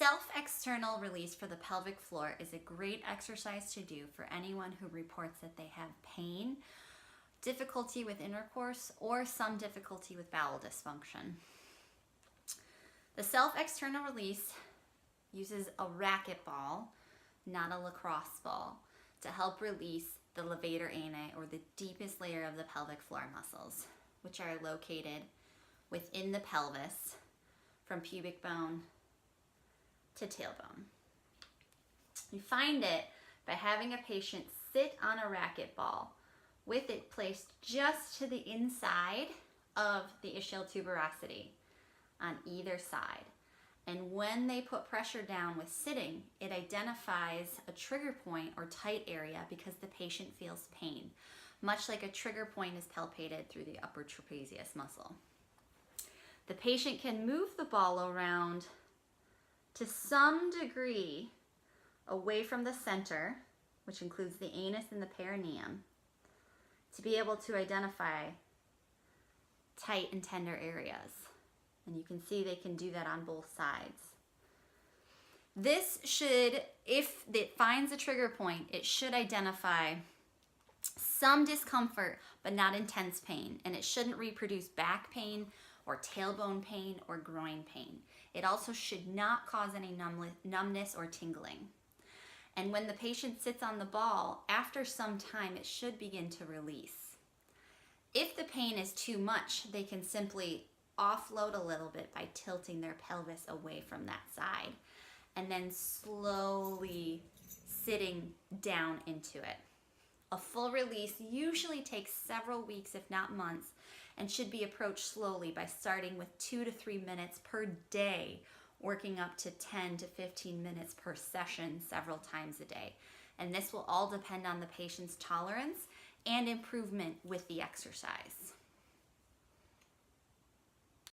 self-external release for the pelvic floor is a great exercise to do for anyone who reports that they have pain, difficulty with intercourse, or some difficulty with bowel dysfunction. The self-external release uses a racquetball, not a lacrosse ball, to help release the levator ani, or the deepest layer of the pelvic floor muscles, which are located within the pelvis from pubic bone to tailbone. You find it by having a patient sit on a racquetball with it placed just to the inside of the ischial tuberosity on either side. And when they put pressure down with sitting, it identifies a trigger point or tight area because the patient feels pain, much like a trigger point is palpated through the upper trapezius muscle. The patient can move the ball around to some degree away from the center, which includes the anus and the perineum, to be able to identify tight and tender areas. And you can see they can do that on both sides. This should, if it finds a trigger point, it should identify some discomfort, but not intense pain. And it shouldn't reproduce back pain or tailbone pain or groin pain. It also should not cause any numbness or tingling. And when the patient sits on the ball, after some time, it should begin to release. If the pain is too much, they can simply offload a little bit by tilting their pelvis away from that side and then slowly sitting down into it. A full release usually takes several weeks, if not months, and should be approached slowly by starting with 2 to 3 minutes per day, working up to 10 to 15 minutes per session several times a day. And this will all depend on the patient's tolerance and improvement with the exercise.